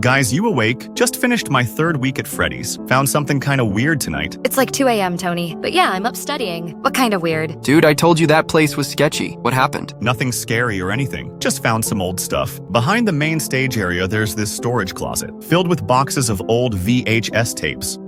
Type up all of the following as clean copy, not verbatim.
Guys, you awake? Just finished my 3rd week at Freddy's. Found something kinda weird tonight. It's like 2 a.m., Tony. But yeah, I'm up studying. What kind of weird? Dude, I told you that place was sketchy. What happened? Nothing scary or anything. Just found some old stuff. Behind the main stage area, there's this storage closet, filled with boxes of old VHS tapes.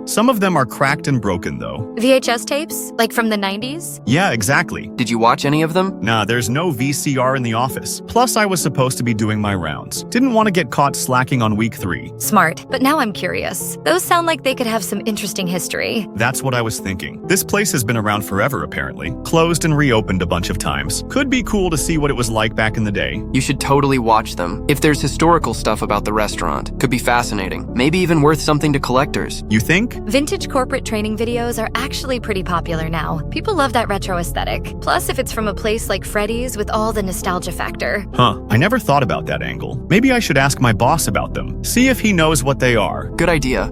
Some of them are cracked and broken, though. VHS tapes? Like from the 90s? Yeah, exactly. Did you watch any of them? Nah, there's no VCR in the office. Plus, I was supposed to be doing my rounds. Didn't want to get caught slacking on week 3. Smart. But now I'm curious. Those sound like they could have some interesting history. That's what I was thinking. This place has been around forever, apparently. Closed and reopened a bunch of times. Could be cool to see what it was like back in the day. You should totally watch them. If there's historical stuff about the restaurant, could be fascinating. Maybe even worth something to collectors. You think? Vintage corporate training videos are actually pretty popular now. People love that retro aesthetic. Plus, if it's from a place like Freddy's with all the nostalgia factor. Huh, I never thought about that angle. Maybe I should ask my boss about them. See if he knows what they are. Good idea.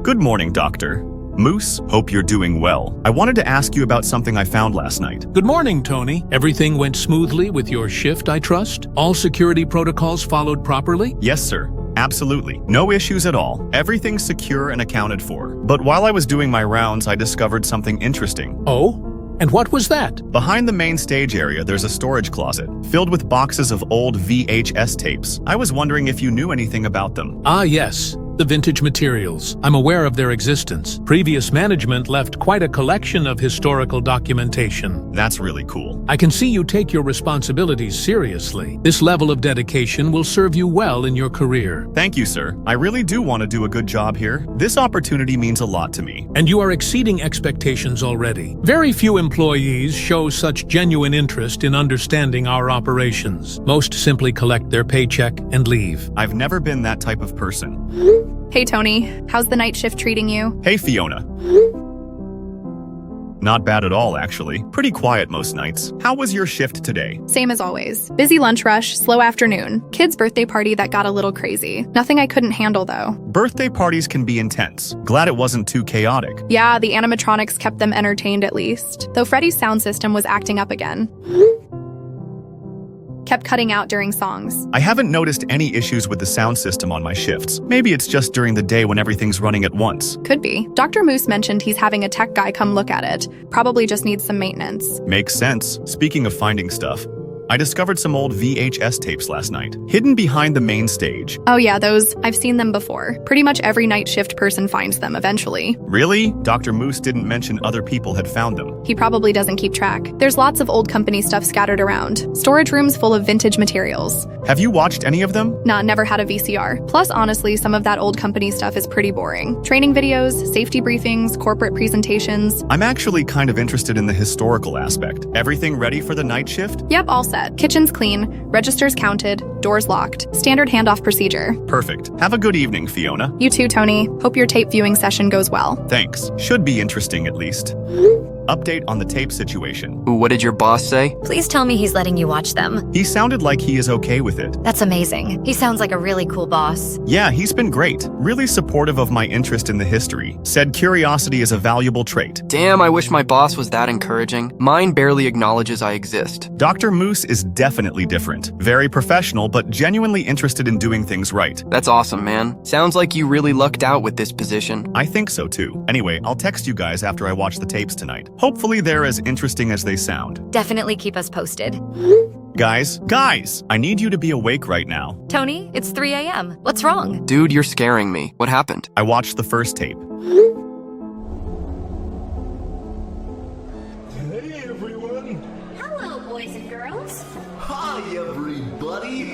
Good morning, Doctor. Moose, hope you're doing well. I wanted to ask you about something I found last night. Good morning, Tony. Everything went smoothly with your shift, I trust? All security protocols followed properly? Yes, sir. Absolutely. No issues at all. Everything's secure and accounted for. But while I was doing my rounds, I discovered something interesting. Oh? And what was that? Behind the main stage area, there's a storage closet, filled with boxes of old VHS tapes. I was wondering if you knew anything about them. Ah, yes. The vintage materials. I'm aware of their existence. Previous management left quite a collection of historical documentation. That's really cool. I can see you take your responsibilities seriously. This level of dedication will serve you well in your career. Thank you, sir. I really do want to do a good job here. This opportunity means a lot to me. And you are exceeding expectations already. Very few employees show such genuine interest in understanding our operations. Most simply collect their paycheck and leave. I've never been that type of person. Hey, Tony. How's the night shift treating you? Hey, Fiona. Not bad at all, actually. Pretty quiet most nights. How was your shift today? Same as always. Busy lunch rush, slow afternoon. Kid's birthday party that got a little crazy. Nothing I couldn't handle, though. Birthday parties can be intense. Glad it wasn't too chaotic. Yeah, the animatronics kept them entertained at least. Though Freddy's sound system was acting up again. Kept cutting out during songs. I haven't noticed any issues with the sound system on my shifts. Maybe it's just during the day when everything's running at once. Could be. Dr. Moose mentioned he's having a tech guy come look at it. Probably just needs some maintenance. Makes sense. Speaking of finding stuff, I discovered some old VHS tapes last night, hidden behind the main stage. Oh yeah, those. I've seen them before. Pretty much every night shift person finds them eventually. Really? Dr. Moose didn't mention other people had found them. He probably doesn't keep track. There's lots of old company stuff scattered around. Storage rooms full of vintage materials. Have you watched any of them? Nah, never had a VCR. Plus, honestly, some of that old company stuff is pretty boring. Training videos, safety briefings, corporate presentations. I'm actually kind of interested in the historical aspect. Everything ready for the night shift? Yep, all set. Kitchen's clean, registers counted, doors locked. Standard handoff procedure. Perfect. Have a good evening, Fiona. You too, Tony. Hope your tape viewing session goes well. Thanks. Should be interesting at least. Update on the tape situation. Ooh, what did your boss say? Please tell me he's letting you watch them. He sounded like he is okay with it. That's amazing. He sounds like a really cool boss. Yeah, he's been great. Really supportive of my interest in the history. Said curiosity is a valuable trait. Damn, I wish my boss was that encouraging. Mine barely acknowledges I exist. Dr. Moose is definitely different. Very professional, but genuinely interested in doing things right. That's awesome, man. Sounds like you really lucked out with this position. I think so too. Anyway, I'll text you guys after I watch the tapes tonight. Hopefully they're as interesting as they sound. Definitely keep us posted. Guys, I need you to be awake right now. Tony, it's 3 a.m. What's wrong? Dude, you're scaring me. What happened? I watched the first tape. Hey everyone! Hello, boys and girls. Hi everybody!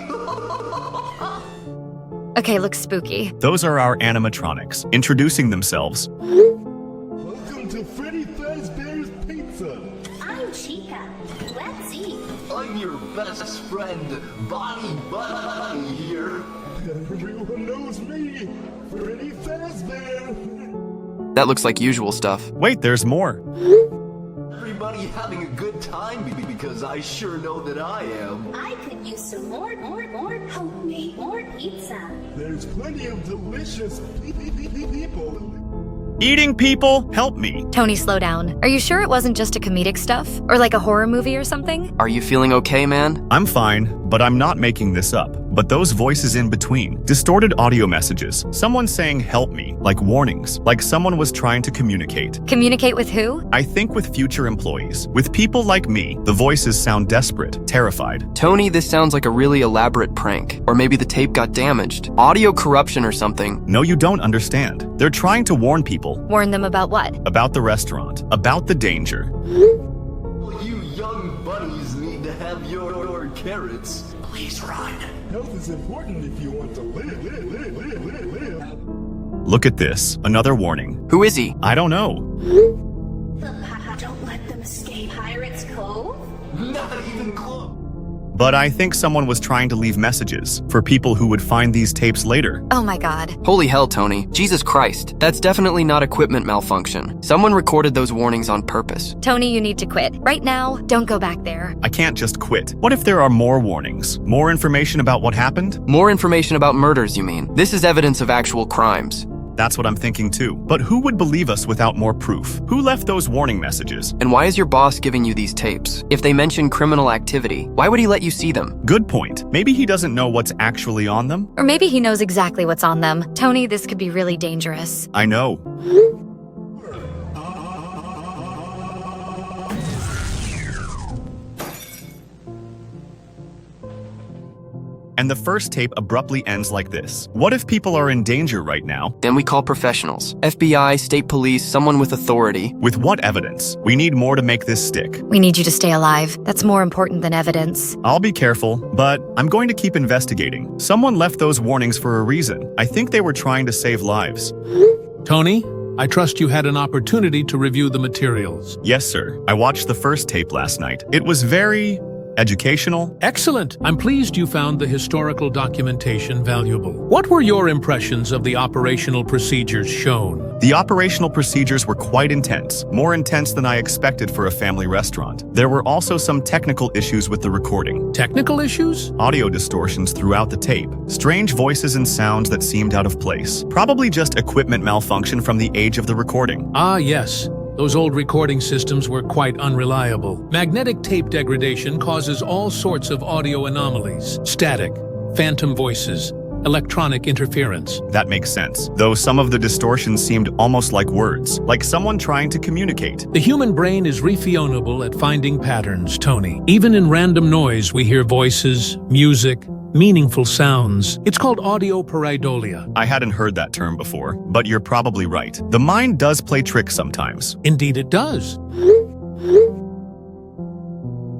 Okay, looks spooky. Those are our animatronics, introducing themselves. Welcome to Freddy Fazbear's Pizza! I'm Chica. Let's eat. I'm your best friend, Buddy here. Everyone knows me, Freddy Fazbear! That looks like usual stuff. Wait, there's more. Everybody having a good time because I sure know that I am. I could use some more homemade, more pizza. There's plenty of delicious people. Eating people, help me. Tony, slow down. Are you sure it wasn't just a comedic stuff? Or like a horror movie or something? Are you feeling okay, man? I'm fine, but I'm not making this up. But those voices in between, distorted audio messages, someone saying help me, like warnings, like someone was trying to communicate. Communicate with who? I think with future employees. With people like me, the voices sound desperate, terrified. Tony, this sounds like a really elaborate prank. Or maybe the tape got damaged. Audio corruption or something. No, you don't understand. They're trying to warn people. Warn them about what? About the restaurant, about the danger. You young bunnies need to have your carrots. Please run. Health is important if you want to live. Look at this, another warning. Who is he? I don't know. Don't let them escape Pirates Cove. Not even close. But I think someone was trying to leave messages for people who would find these tapes later. Oh my god. Holy hell, Tony. Jesus Christ. That's definitely not equipment malfunction. Someone recorded those warnings on purpose. Tony, you need to quit. Right now, don't go back there. I can't just quit. What if there are more warnings? More information about what happened? More information about murders, you mean? This is evidence of actual crimes. That's what I'm thinking too. But who would believe us without more proof? Who left those warning messages? And why is your boss giving you these tapes? If they mention criminal activity, why would he let you see them? Good point. Maybe he doesn't know what's actually on them? Or maybe he knows exactly what's on them. Tony, this could be really dangerous. I know. And the first tape abruptly ends like this. What if people are in danger right now? Then we call professionals. FBI, state police, someone with authority. With what evidence? We need more to make this stick. We need you to stay alive. That's more important than evidence. I'll be careful, but I'm going to keep investigating. Someone left those warnings for a reason. I think they were trying to save lives. Tony, I trust you had an opportunity to review the materials. Yes, sir. I watched the first tape last night. It was very educational. Excellent. I'm pleased you found the historical documentation valuable. What were your impressions of the operational procedures shown? The operational procedures were quite intense, more intense than I expected for a family restaurant. There were also some technical issues with the recording. Technical issues? Audio distortions throughout the tape, strange voices and sounds that seemed out of place. Probably just equipment malfunction from the age of the recording. Ah, yes. Those old recording systems were quite unreliable. Magnetic tape degradation causes all sorts of audio anomalies. Static, phantom voices, electronic interference. That makes sense, though some of the distortions seemed almost like words, like someone trying to communicate. The human brain is refionable at finding patterns, Tony. Even in random noise, we hear voices, music, meaningful sounds. It's called audio pareidolia. I hadn't heard that term before, but you're probably right. The mind does play tricks sometimes. Indeed it does.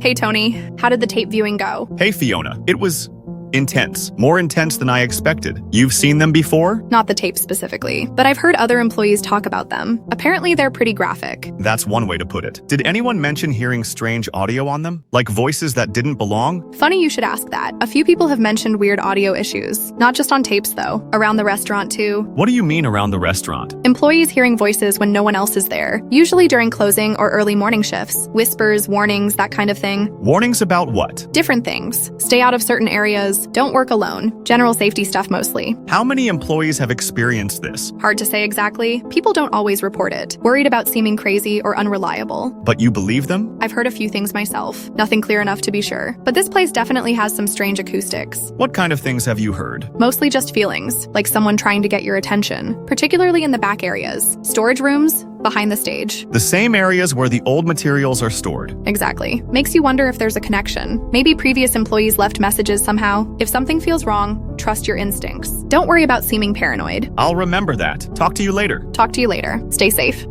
Hey, Tony. How did the tape viewing go? Hey, Fiona. It was intense. More intense than I expected. You've seen them before? Not the tape specifically, but I've heard other employees talk about them. Apparently, they're pretty graphic. That's one way to put it. Did anyone mention hearing strange audio on them? Like voices that didn't belong? Funny you should ask that. A few people have mentioned weird audio issues. Not just on tapes, though. Around the restaurant, too. What do you mean around the restaurant? Employees hearing voices when no one else is there. Usually during closing or early morning shifts. Whispers, warnings, that kind of thing. Warnings about what? Different things. Stay out of certain areas. Don't work alone. General safety stuff mostly. How many employees have experienced this? Hard to say exactly. People don't always report it. Worried about seeming crazy or unreliable. But you believe them? I've heard a few things myself. Nothing clear enough to be sure. But this place definitely has some strange acoustics. What kind of things have you heard? Mostly just feelings, like someone trying to get your attention, particularly in the back areas. Storage rooms, behind the stage. The same areas where the old materials are stored. Exactly. Makes you wonder if there's a connection. Maybe previous employees left messages somehow. If something feels wrong, trust your instincts. Don't worry about seeming paranoid. I'll remember that. Talk to you later. Talk to you later. Stay safe.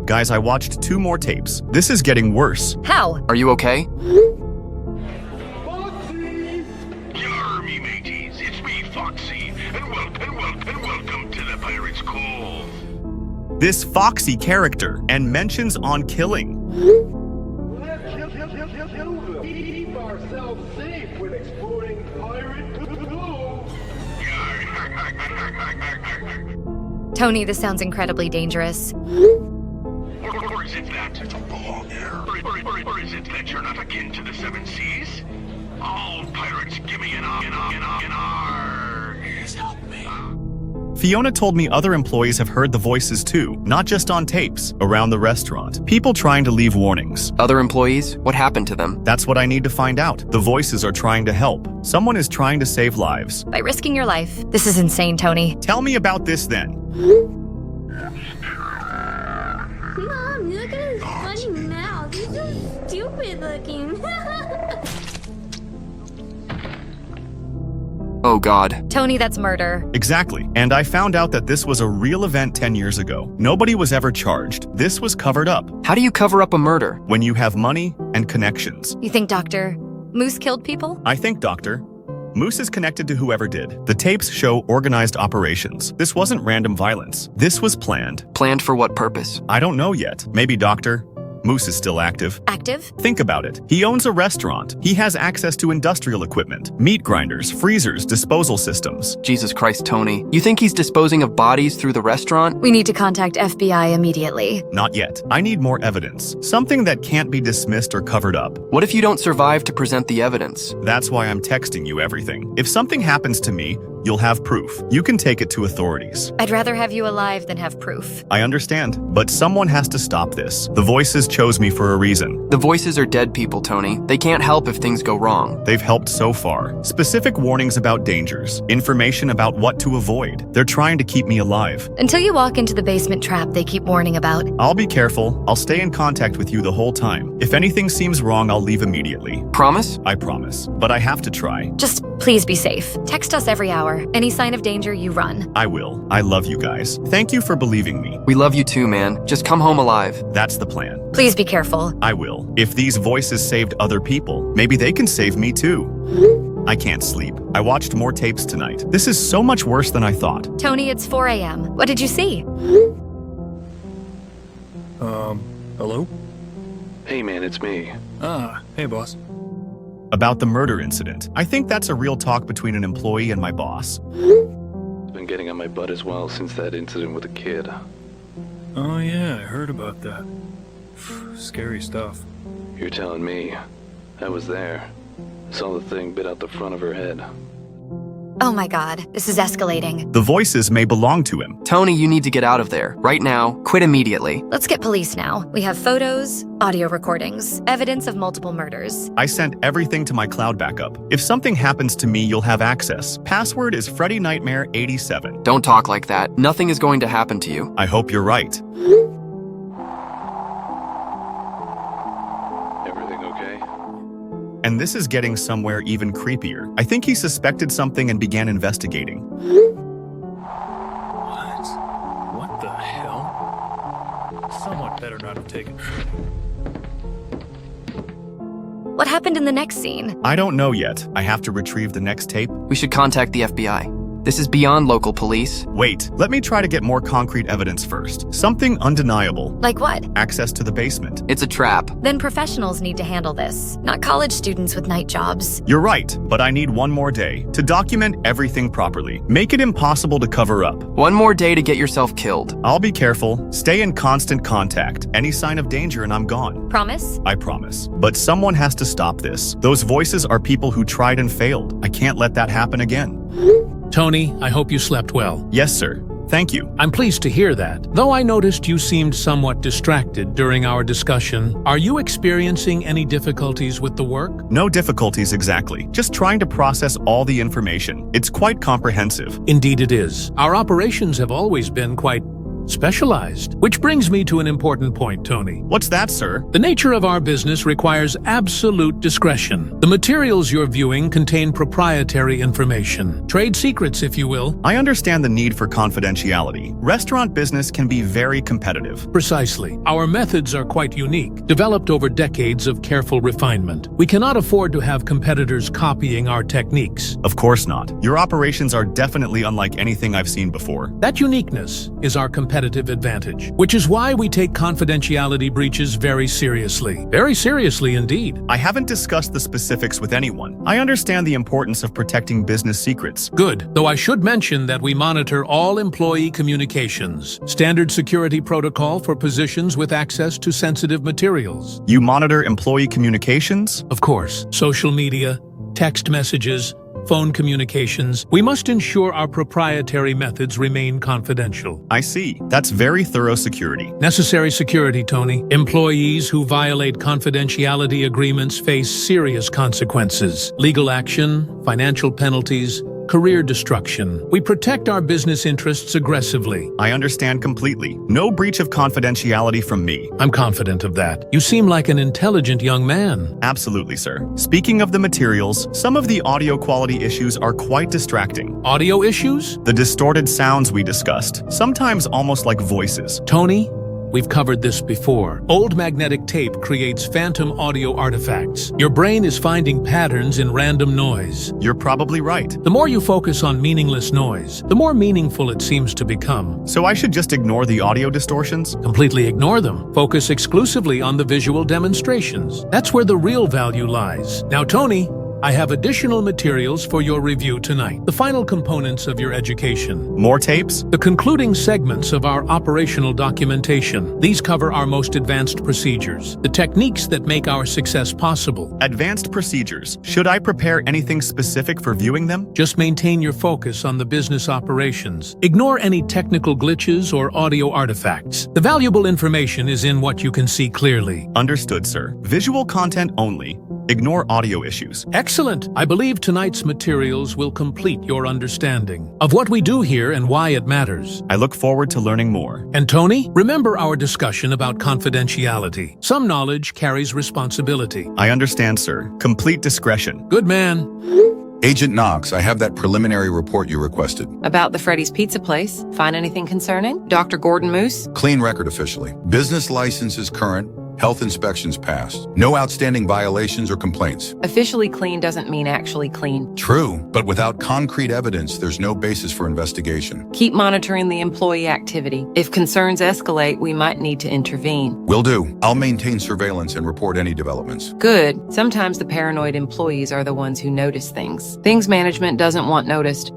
Guys, I watched 2 more tapes. This is getting worse. How? Are you okay? Yarr, me mateys, it's me, Foxy, and welcome to the Pirates Cove. This Foxy character and mentions on killing. Keep ourselves safe when exploring Pirate Cove. Tony, this sounds incredibly dangerous. Or is it that you don't belong here? Or is it that you're not akin to the 7 Seas? All pirates, give me an arg. Please help me. Fiona told me other employees have heard the voices too, not just on tapes, around the restaurant. People trying to leave warnings. Other employees? What happened to them? That's what I need to find out. The voices are trying to help. Someone is trying to save lives. By risking your life. This is insane, Tony. Tell me about this then. Mom, look at his funny mouth. He's so stupid looking. Oh God. Tony, that's murder. Exactly. And I found out that this was a real event 10 years ago. Nobody was ever charged. This was covered up. How do you cover up a murder? When you have money and connections. You think Dr. Moose killed people? I think, Doctor. Moose is connected to whoever did. The tapes show organized operations. This wasn't random violence. This was planned. Planned for what purpose? I don't know yet. Maybe, Doctor. Moose is still active. Active? Think about it. He owns a restaurant. He has access to industrial equipment, meat grinders, freezers, disposal systems. Jesus Christ, Tony. You think he's disposing of bodies through the restaurant? We need to contact FBI immediately. Not yet. I need more evidence. Something that can't be dismissed or covered up. What if you don't survive to present the evidence? That's why I'm texting you everything. If something happens to me, you'll have proof. You can take it to authorities. I'd rather have you alive than have proof. I understand, but someone has to stop this. The voices chose me for a reason. The voices are dead people, Tony. They can't help if things go wrong. They've helped so far. Specific warnings about dangers, information about what to avoid. They're trying to keep me alive. Until you walk into the basement trap they keep warning about. I'll be careful. I'll stay in contact with you the whole time. If anything seems wrong, I'll leave immediately. Promise? I promise. But I have to try. Just please be safe. Text us every hour. Any sign of danger, you run. I will. I love you guys. Thank you for believing me. We love you too, man. Just come home alive. That's the plan. Please be careful. I will. If these voices saved other people, maybe they can save me too. I can't sleep. I watched more tapes tonight. This is so much worse than I thought. Tony, it's 4 a.m. What did you see? Hello? Hey man, it's me. Hey boss. About the murder incident. I think that's a real talk between an employee and my boss. I've been getting on my butt as well since that incident with the kid. Oh yeah, I heard about that. Scary stuff. You're telling me. I was there. Saw the thing bit out the front of her head. Oh my God, this is escalating. The voices may belong to him. Tony, you need to get out of there. Right now. Quit immediately. Let's get police now. We have photos, audio recordings, evidence of multiple murders. I sent everything to my cloud backup. If something happens to me, you'll have access. Password is Freddy Nightmare 87. Don't talk like that. Nothing is going to happen to you. I hope you're right. Everything okay? And this is getting somewhere even creepier. I think he suspected something and began investigating. What the hell? Someone better not have taken. What happened in the next scene? I don't know yet. I have to retrieve the next tape. We should contact the FBI. This is beyond local police. Wait, let me try to get more concrete evidence first. Something undeniable. Like what? Access to the basement. It's a trap. Then professionals need to handle this, not college students with night jobs. You're right, but I need one more day to document everything properly. Make it impossible to cover up. One more day to get yourself killed. I'll be careful. Stay in constant contact. Any sign of danger and I'm gone. Promise? I promise. But someone has to stop this. Those voices are people who tried and failed. I can't let that happen again. Tony, I hope you slept well. Yes, sir. Thank you. I'm pleased to hear that. Though I noticed you seemed somewhat distracted during our discussion, are you experiencing any difficulties with the work? No difficulties exactly. Just trying to process all the information. It's quite comprehensive. Indeed it is. Our operations have always been quite specialized. Which brings me to an important point, Tony. What's that, sir? The nature of our business requires absolute discretion. The materials you're viewing contain proprietary information. Trade secrets, if you will. I understand the need for confidentiality. Restaurant business can be very competitive. Precisely. Our methods are quite unique, developed over decades of careful refinement. We cannot afford to have competitors copying our techniques. Of course not. Your operations are definitely unlike anything I've seen before. That uniqueness is our competitive advantage, which is why we take confidentiality breaches very seriously. Very seriously indeed. I haven't discussed the specifics with anyone. I understand the importance of protecting business secrets. Good, though I should mention that we monitor all employee communications. Standard security protocol for positions with access to sensitive materials. You monitor employee communications? Of course. Social media, text messages, phone communications, we must ensure our proprietary methods remain confidential. I see. That's very thorough security. Necessary security, Tony. Employees who violate confidentiality agreements face serious consequences. Legal action, financial penalties, career destruction. We protect our business interests aggressively. I understand completely. No breach of confidentiality from me. I'm confident of that. You seem like an intelligent young man. Absolutely, sir. Speaking of the materials, some of the audio quality issues are quite distracting. Audio issues? The distorted sounds we discussed, sometimes almost like voices. Tony, we've covered this before. Old magnetic tape creates phantom audio artifacts. Your brain is finding patterns in random noise. You're probably right. The more you focus on meaningless noise, the more meaningful it seems to become. So I should just ignore the audio distortions? Completely ignore them. Focus exclusively on the visual demonstrations. That's where the real value lies. Now, Tony, I have additional materials for your review tonight. The final components of your education. More tapes? The concluding segments of our operational documentation. These cover our most advanced procedures, the techniques that make our success possible. Advanced procedures. Should I prepare anything specific for viewing them? Just maintain your focus on the business operations. Ignore any technical glitches or audio artifacts. The valuable information is in what you can see clearly. Understood, sir. Visual content only. Ignore audio issues. Excellent. I believe tonight's materials will complete your understanding of what we do here and why it matters. I look forward to learning more. And Tony, remember our discussion about confidentiality. Some knowledge carries responsibility. I understand, sir. Complete discretion. Good man. Agent Knox, I have that preliminary report you requested. About the Freddy's Pizza Place. Find anything concerning? Dr. Gordon Moose? Clean record officially. Business license is current. Health inspections passed. No outstanding violations or complaints. Officially clean doesn't mean actually clean. True, but without concrete evidence, there's no basis for investigation. Keep monitoring the employee activity. If concerns escalate, we might need to intervene. Will do. I'll maintain surveillance and report any developments. Good. Sometimes the paranoid employees are the ones who notice things. Things management doesn't want noticed.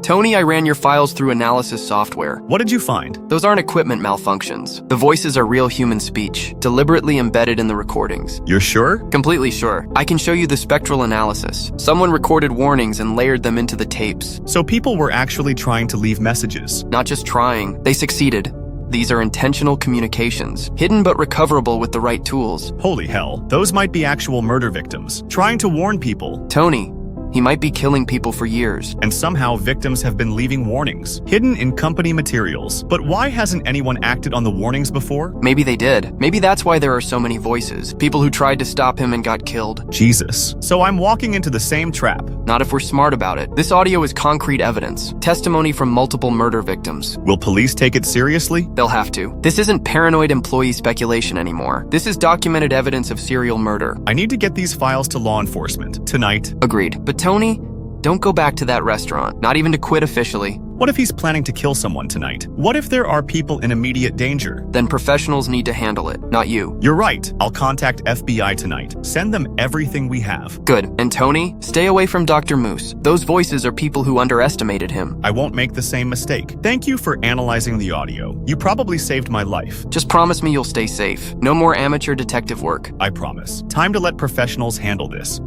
Tony, I ran your files through analysis software. What did you find? Those aren't equipment malfunctions. The voices are real human speech, deliberately embedded in the recordings. You're sure? Completely sure. I can show you the spectral analysis. Someone recorded warnings and layered them into the tapes. So people were actually trying to leave messages. Not just trying, they succeeded. These are intentional communications, hidden but recoverable with the right tools. Holy hell, those might be actual murder victims, trying to warn people. Tony, he might be killing people for years. And somehow victims have been leaving warnings, hidden in company materials. But why hasn't anyone acted on the warnings before? Maybe they did. Maybe that's why there are so many voices. People who tried to stop him and got killed. Jesus. So I'm walking into the same trap. Not if we're smart about it. This audio is concrete evidence. Testimony from multiple murder victims. Will police take it seriously? They'll have to. This isn't paranoid employee speculation anymore. This is documented evidence of serial murder. I need to get these files to law enforcement. Tonight. Agreed. But Tony, don't go back to that restaurant. Not even to quit officially. What if he's planning to kill someone tonight? What if there are people in immediate danger? Then professionals need to handle it, not you. You're right. I'll contact FBI tonight. Send them everything we have. Good. And Tony, stay away from Dr. Moose. Those voices are people who underestimated him. I won't make the same mistake. Thank you for analyzing the audio. You probably saved my life. Just promise me you'll stay safe. No more amateur detective work. I promise. Time to let professionals handle this.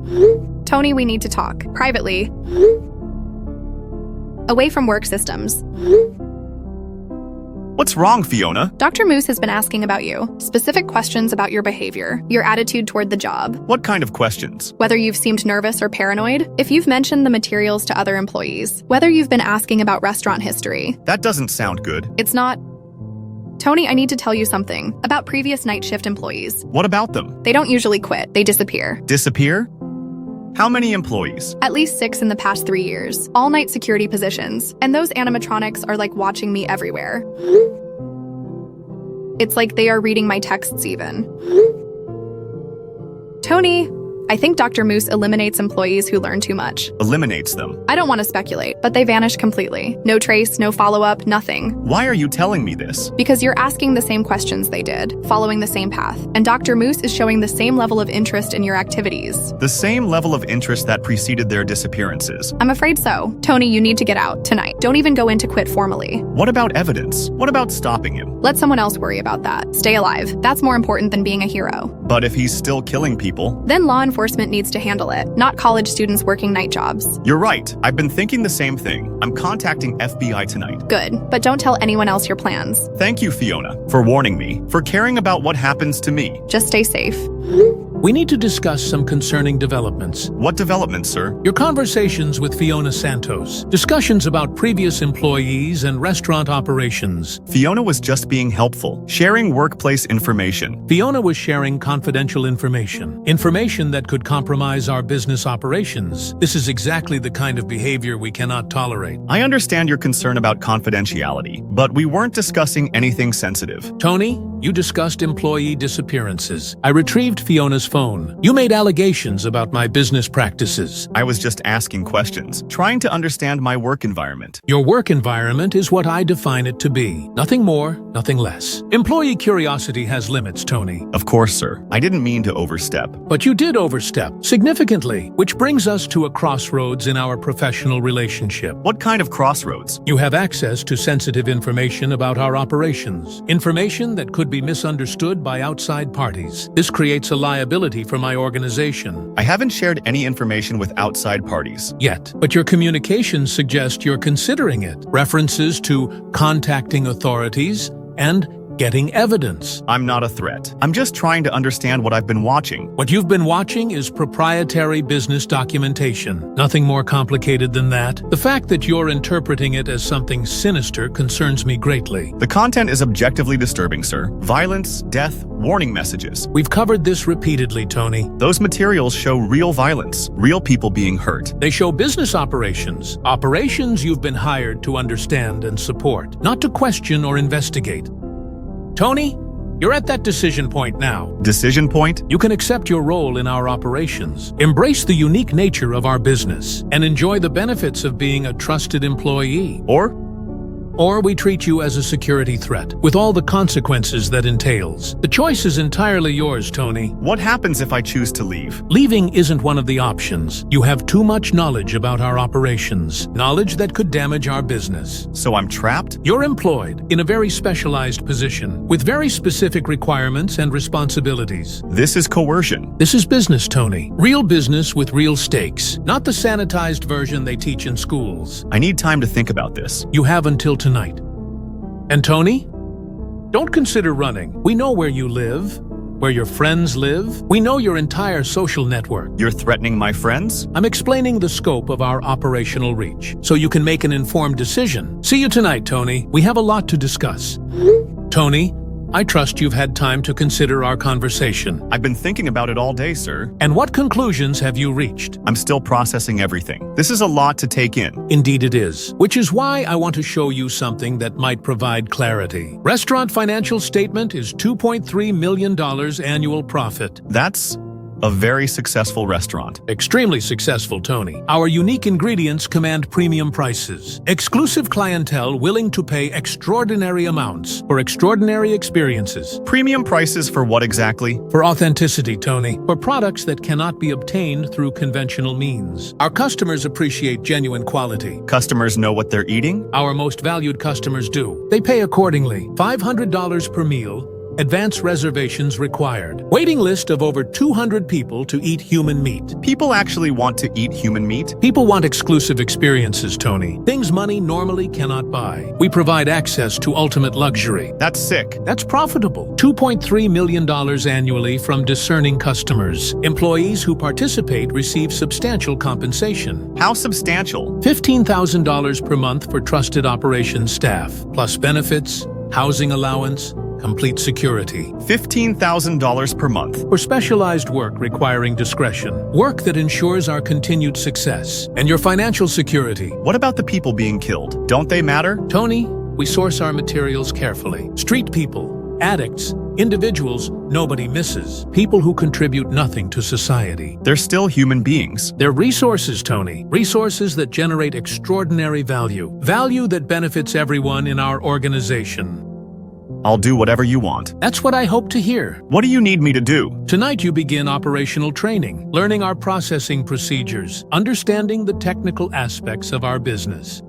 Tony, we need to talk. Privately. Away from work systems. What's wrong, Fiona? Dr. Moose has been asking about you. Specific questions about your behavior, your attitude toward the job. What kind of questions? Whether you've seemed nervous or paranoid, if you've mentioned the materials to other employees, whether you've been asking about restaurant history. That doesn't sound good. It's not. Tony, I need to tell you something about previous night shift employees. What about them? They don't usually quit. They disappear. Disappear? How many employees? At least 6 in the past 3 years. All-night security positions. And those animatronics are like watching me everywhere. It's like they are reading my texts even. Tony, I think Dr. Moose eliminates employees who learn too much. Eliminates them? I don't want to speculate, but they vanish completely. No trace, no follow-up, nothing. Why are you telling me this? Because you're asking the same questions they did, following the same path, and Dr. Moose is showing the same level of interest in your activities. The same level of interest that preceded their disappearances. I'm afraid so. Tony, you need to get out tonight. Don't even go in to quit formally. What about evidence? What about stopping him? Let someone else worry about that. Stay alive. That's more important than being a hero. But if he's still killing people? Then law enforcement enforcement needs to handle it, not college students working night jobs. You're right. I've been thinking the same thing. I'm contacting FBI tonight. Good, but don't tell anyone else your plans. Thank you, Fiona, for warning me, for caring about what happens to me. Just stay safe. We need to discuss some concerning developments. What developments, sir? Your conversations with Fiona Santos, discussions about previous employees and restaurant operations. Fiona was just being helpful, sharing workplace information. Fiona was sharing confidential information, information that could compromise our business operations. This is exactly the kind of behavior we cannot tolerate. I understand your concern about confidentiality, but we weren't discussing anything sensitive. Tony, you discussed employee disappearances. I retrieved Fiona's phone. You made allegations about my business practices. I was just asking questions, trying to understand my work environment. Your work environment is what I define it to be. Nothing more, nothing less. Employee curiosity has limits, Tony. Of course, sir. I didn't mean to overstep. But you did overstep, significantly, which brings us to a crossroads in our professional relationship. What kind of crossroads? You have access to sensitive information about our operations. Information that could be misunderstood by outside parties. This creates a liability for my organization. I haven't shared any information with outside parties. Yet, but your communications suggest you're considering it. References to contacting authorities and getting evidence. I'm not a threat. I'm just trying to understand what I've been watching. What you've been watching is proprietary business documentation. Nothing more complicated than that. The fact that you're interpreting it as something sinister concerns me greatly. The content is objectively disturbing, sir. Violence, death, warning messages. We've covered this repeatedly, Tony. Those materials show real violence, real people being hurt. They show business operations. Operations you've been hired to understand and support, not to question or investigate. Tony, you're at that decision point now. Decision point? You can accept your role in our operations, embrace the unique nature of our business, and enjoy the benefits of being a trusted employee. Or we treat you as a security threat, with all the consequences that entails. The choice is entirely yours, Tony. What happens if I choose to leave? Leaving isn't one of the options. You have too much knowledge about our operations, knowledge that could damage our business. So I'm trapped? You're employed in a very specialized position, with very specific requirements and responsibilities. This is coercion. This is business, Tony. Real business with real stakes, not the sanitized version they teach in schools. I need time to think about this. You have until tonight. And Tony, don't consider running. We know where you live, where your friends live. We know your entire social network. You're threatening my friends? I'm explaining the scope of our operational reach, so you can make an informed decision. See you tonight, Tony. We have a lot to discuss. Tony, I trust you've had time to consider our conversation. I've been thinking about it all day, sir. And what conclusions have you reached? I'm still processing everything. This is a lot to take in. Indeed it is. Which is why I want to show you something that might provide clarity. Restaurant financial statement is $2.3 million annual profit. That's a very successful restaurant. Extremely successful, Tony. Our unique ingredients command premium prices. Exclusive clientele willing to pay extraordinary amounts for extraordinary experiences. Premium prices for what exactly? For authenticity, Tony. For products that cannot be obtained through conventional means. Our customers appreciate genuine quality. Customers know what they're eating? Our most valued customers do. They pay accordingly. $500 per meal. Advance reservations required. Waiting list of over 200 people to eat human meat. People actually want to eat human meat? People want exclusive experiences, Tony. Things money normally cannot buy. We provide access to ultimate luxury. That's sick. That's profitable. $2.3 million annually from discerning customers. Employees who participate receive substantial compensation. How substantial? $15,000 per month for trusted operations staff, plus benefits, housing allowance, complete security. $15,000 per month. For specialized work requiring discretion. Work that ensures our continued success and your financial security. What about the people being killed? Don't they matter? Tony, we source our materials carefully. Street people, addicts, individuals nobody misses. People who contribute nothing to society. They're still human beings. They're resources, Tony. Resources that generate extraordinary value. Value that benefits everyone in our organization. I'll do whatever you want. That's what I hope to hear. What do you need me to do? Tonight you begin operational training, learning our processing procedures, understanding the technical aspects of our business.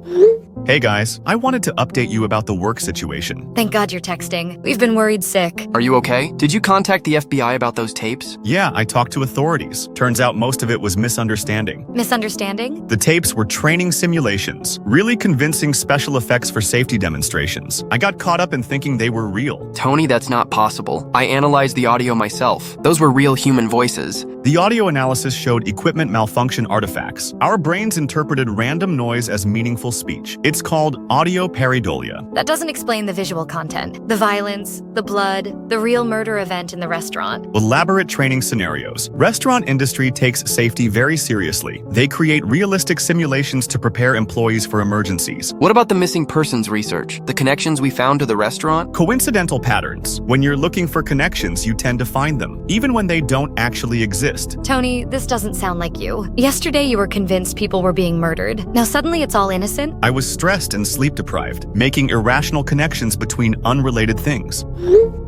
Hey guys, I wanted to update you about the work situation. Thank God you're texting. We've been worried sick. Are you okay? Did you contact the FBI about those tapes? Yeah, I talked to authorities. Turns out most of it was misunderstanding. Misunderstanding? The tapes were training simulations, really convincing special effects for safety demonstrations. I got caught up in thinking they were real. Tony, that's not possible. I analyzed the audio myself. Those were real human voices. The audio analysis showed equipment malfunction artifacts. Our brains interpreted random noise as meaningful speech. It's called audio pareidolia. That doesn't explain the visual content. The violence, the blood, the real murder event in the restaurant. Elaborate training scenarios. Restaurant industry takes safety very seriously. They create realistic simulations to prepare employees for emergencies. What about the missing persons research? The connections we found to the restaurant? Coincidental patterns. When you're looking for connections, you tend to find them, even when they don't actually exist. Tony, this doesn't sound like you. Yesterday you were convinced people were being murdered. Now suddenly it's all innocent? I was stressed and sleep deprived, making irrational connections between unrelated things.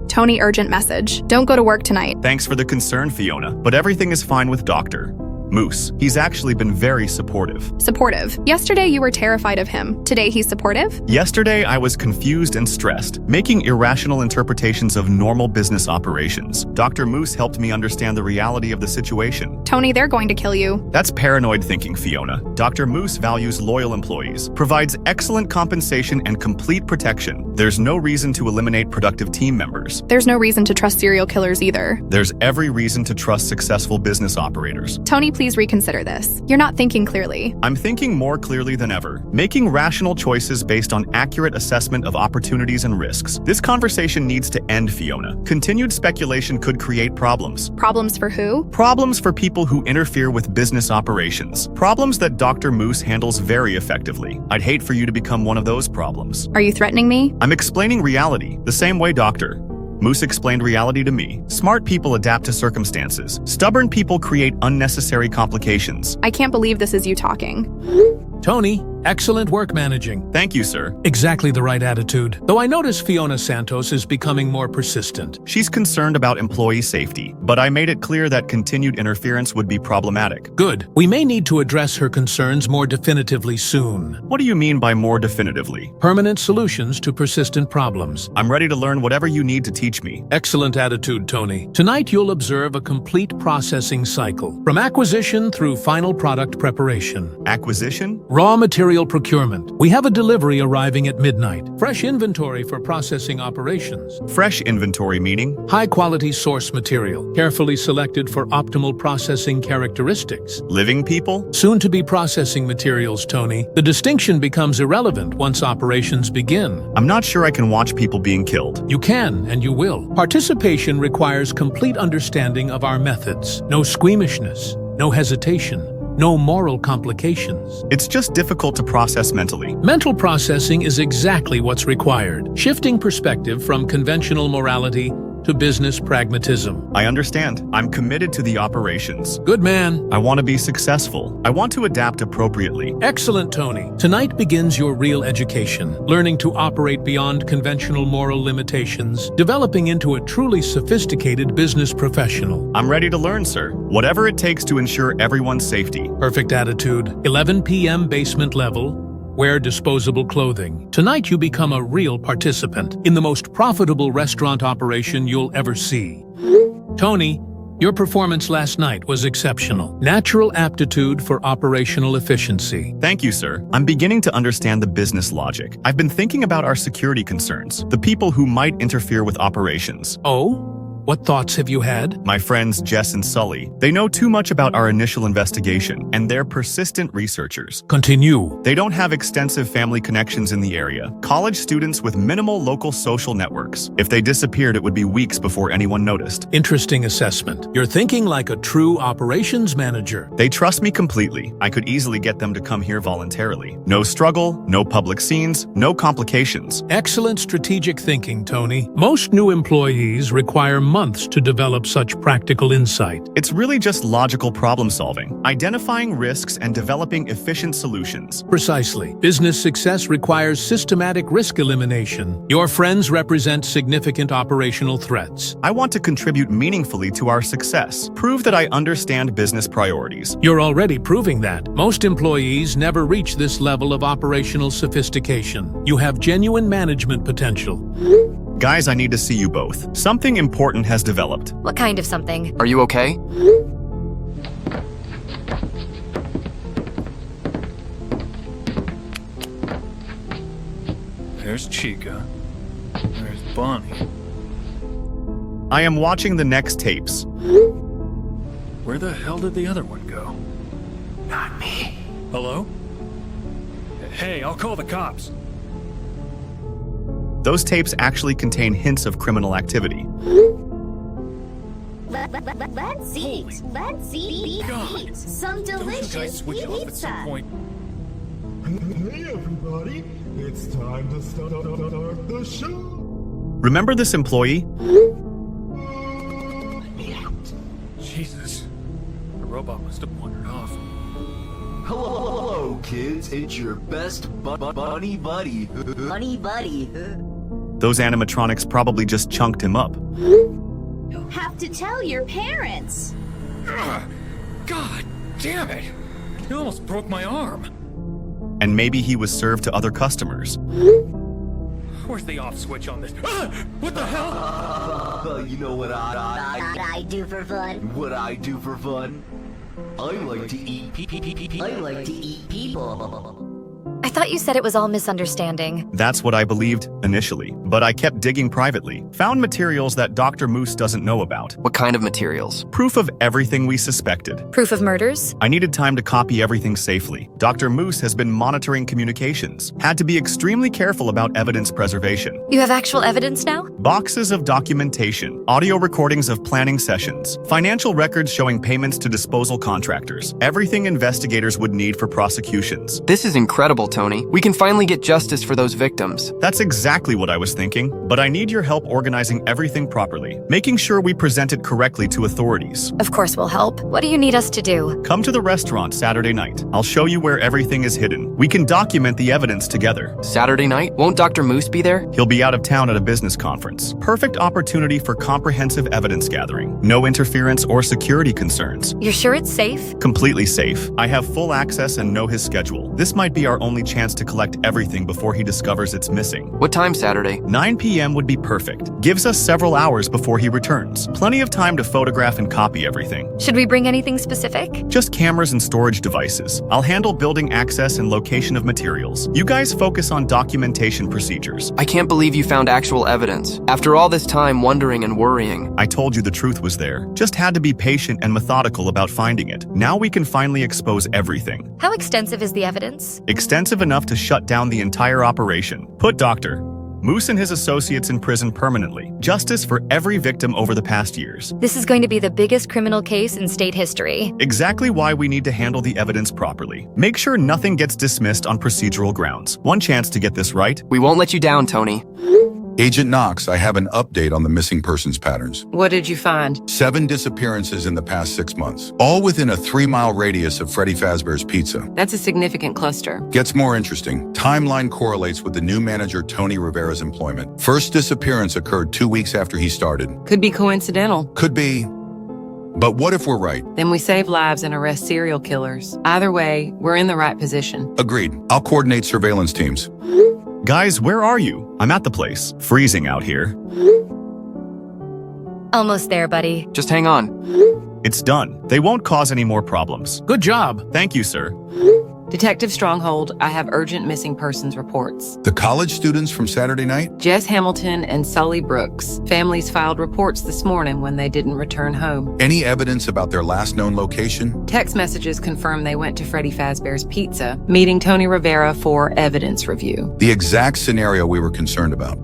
Tony, urgent message. Don't go to work tonight. Thanks for the concern, Fiona, but everything is fine with Dr. Moose. He's actually been very supportive. Supportive. Yesterday you were terrified of him. Today he's supportive? Yesterday I was confused and stressed, making irrational interpretations of normal business operations. Dr. Moose helped me understand the reality of the situation. Tony, they're going to kill you. That's paranoid thinking, Fiona. Dr. Moose values loyal employees, provides excellent compensation and complete protection. There's no reason to eliminate productive team members. There's no reason to trust serial killers either. There's every reason to trust successful business operators. Tony, please reconsider this. You're not thinking clearly. I'm thinking more clearly than ever, making rational choices based on accurate assessment of opportunities and risks. This conversation needs to end, Fiona. Continued speculation could create problems. Problems for who? Problems for people who interfere with business operations. Problems that Dr. Moose handles very effectively. I'd hate for you to become one of those problems. Are you threatening me? I'm explaining reality, the same way Dr. Moose explained reality to me. Smart people adapt to circumstances. Stubborn people create unnecessary complications. I can't believe this is you talking. Tony, excellent work managing. Thank you, sir. Exactly the right attitude. Though I notice Fiona Santos is becoming more persistent. She's concerned about employee safety, but I made it clear that continued interference would be problematic. Good. We may need to address her concerns more definitively soon. What do you mean by more definitively? Permanent solutions to persistent problems. I'm ready to learn whatever you need to teach me. Excellent attitude, Tony. Tonight you'll observe a complete processing cycle, from acquisition through final product preparation. Acquisition? Raw material procurement. We have a delivery arriving at midnight. Fresh inventory for processing operations. Fresh inventory meaning? High-quality source material, carefully selected for optimal processing characteristics. Living people? Soon-to-be processing materials, Tony. The distinction becomes irrelevant once operations begin. I'm not sure I can watch people being killed. You can, and you will. Participation requires complete understanding of our methods. No squeamishness, no hesitation. No moral complications. It's just difficult to process mentally. Mental processing is exactly what's required. Shifting perspective from conventional morality to business pragmatism. I understand. I'm committed to the operations. Good man. I want to be successful. I want to adapt appropriately. Excellent, Tony. Tonight begins your real education, learning to operate beyond conventional moral limitations, developing into a truly sophisticated business professional. I'm ready to learn, sir. Whatever it takes to ensure everyone's safety. Perfect attitude. 11 p.m. basement level. Wear disposable clothing. Tonight you become a real participant in the most profitable restaurant operation you'll ever see. Tony, your performance last night was exceptional. Natural aptitude for operational efficiency. Thank you, sir. I'm beginning to understand the business logic. I've been thinking about our security concerns, the people who might interfere with operations. Oh? What thoughts have you had? My friends Jess and Sully. They know too much about our initial investigation, and they're persistent researchers. Continue. They don't have extensive family connections in the area. College students with minimal local social networks. If they disappeared, it would be weeks before anyone noticed. Interesting assessment. You're thinking like a true operations manager. They trust me completely. I could easily get them to come here voluntarily. No struggle, no public scenes, no complications. Excellent strategic thinking, Tony. Most new employees require months to develop such practical insight. It's really just logical problem solving, identifying risks and developing efficient solutions. Precisely. Business success requires systematic risk elimination. Your friends represent significant operational threats. I want to contribute meaningfully to our success. Prove that I understand business priorities. You're already proving that. Most employees never reach this level of operational sophistication. You have genuine management potential. Guys, I need to see you both. Something important has developed. What kind of something? Are you okay? There's Chica. There's Bonnie. I am watching the next tapes. Where the hell did the other one go? Not me. Hello? Hey, I'll call the cops. Those tapes actually contain hints of criminal activity. Let's eat. Let's eat. God. Some delicious pizza. Hey everybody, it's time to start the show. Remember this employee? Jesus. The robot must have wandered off. Hello, kids. It's your best bunny buddy. Bunny buddy. Those animatronics probably just chunked him up. Have to tell your parents. God damn it! You almost broke my arm. And maybe he was served to other customers. Where's the off switch on this? What the hell? You know what I do for fun. What I do for fun? I like to eat people. I thought you said it was all misunderstanding. That's what I believed initially, but I kept digging privately. Found materials that Dr. Moose doesn't know about. What kind of materials? Proof of everything we suspected. Proof of murders? I needed time to copy everything safely. Dr. Moose has been monitoring communications. Had to be extremely careful about evidence preservation. You have actual evidence now? Boxes of documentation, audio recordings of planning sessions, financial records showing payments to disposal contractors, everything investigators would need for prosecutions. This is incredible, Tony. We can finally get justice for those victims. That's exactly what I was thinking, but I need your help organizing everything properly, making sure we present it correctly to authorities. Of course we'll help. What do you need us to do? Come to the restaurant Saturday night. I'll show you where everything is hidden. We can document the evidence together. Saturday night? Won't Dr. Moose be there? He'll be out of town at a business conference. Perfect opportunity for comprehensive evidence gathering. No interference or security concerns. You're sure it's safe? Completely safe. I have full access and know his schedule. This might be our only chance to collect everything before he discovers it's missing. What time Saturday? 9 p.m. would be perfect. Gives us several hours before he returns. Plenty of time to photograph and copy everything. Should we bring anything specific? Just cameras and storage devices. I'll handle building access and location of materials. You guys focus on documentation procedures. I can't believe you found actual evidence. After all this time wondering and worrying. I told you the truth was there. Just had to be patient and methodical about finding it. Now we can finally expose everything. How extensive is the evidence? Extensive enough to shut down the entire operation. Put Dr. Moose and his associates in prison permanently. Justice for every victim over the past years. This is going to be the biggest criminal case in state history. Exactly why we need to handle the evidence properly. Make sure nothing gets dismissed on procedural grounds. One chance to get this right. We won't let you down, Tony. Agent Knox, I have an update on the missing persons patterns. What did you find? 7 disappearances in the past 6 months, all within a 3-mile radius of Freddy Fazbear's Pizza. That's a significant cluster. Gets more interesting. Timeline correlates with the new manager Tony Rivera's employment. First disappearance occurred 2 weeks after he started. Could be coincidental. Could be. But what if we're right? Then we save lives and arrest serial killers. Either way, we're in the right position. Agreed. I'll coordinate surveillance teams. Guys, where are you? I'm at the place. Freezing out here. Almost there, buddy. Just hang on. It's done. They won't cause any more problems. Good job. Thank you, sir. Detective Stronghold, I have urgent missing persons reports. The college students from Saturday night? Jess Hamilton and Sully Brooks. Families filed reports this morning when they didn't return home. Any evidence about their last known location? Text messages confirm they went to Freddy Fazbear's Pizza, meeting Tony Rivera for evidence review. The exact scenario we were concerned about.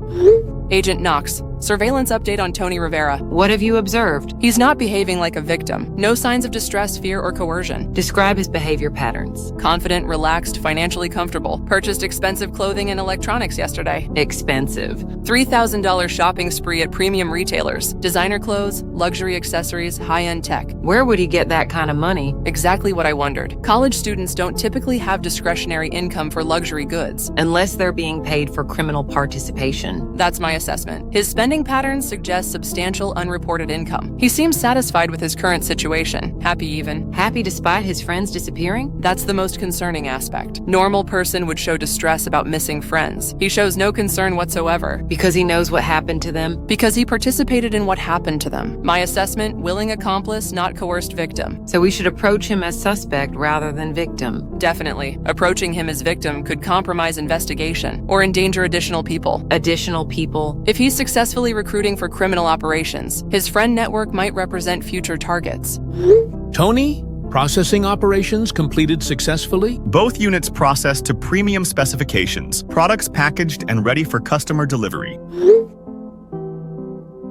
Agent Knox, Surveillance update on Tony Rivera. What have you observed? He's not behaving like a victim. No signs of distress, fear, or coercion. Describe his behavior patterns. Confident, relaxed, financially comfortable. Purchased expensive clothing and electronics yesterday. Expensive. $3,000 shopping spree at premium retailers. Designer clothes, luxury accessories, high-end tech. Where would he get that kind of money? Exactly what I wondered. College students don't typically have discretionary income for luxury goods. Unless they're being paid for criminal participation. That's my assessment. His spending patterns suggest substantial unreported income. He seems satisfied with his current situation. Happy even. Happy despite his friends disappearing? That's the most concerning aspect. Normal person would show distress about missing friends. He shows no concern whatsoever. Because he knows what happened to them? Because he participated in what happened to them. My assessment, willing accomplice, not coerced victim. So we should approach him as suspect rather than victim? Definitely. Approaching him as victim could compromise investigation or endanger additional people. Additional people? If he's successfully recruiting for criminal operations, his friend network might represent future targets. Tony? Processing operations completed successfully? Both units processed to premium specifications, products packaged and ready for customer delivery.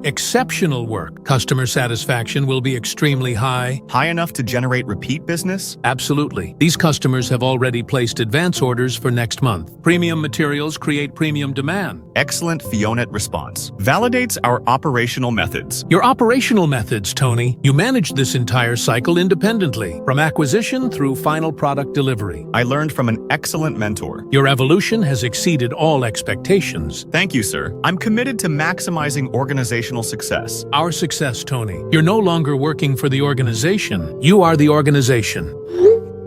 Exceptional work. Customer satisfaction will be extremely high. High enough to generate repeat business? Absolutely. These customers have already placed advance orders for next month. Premium materials create premium demand. Excellent Fiona response. Validates our operational methods. Your operational methods, Tony. You managed this entire cycle independently, from acquisition through final product delivery. I learned from an excellent mentor. Your evolution has exceeded all expectations. Thank you, sir. I'm committed to maximizing organizational success. Our success, Tony. You're no longer working for the organization. You are the organization.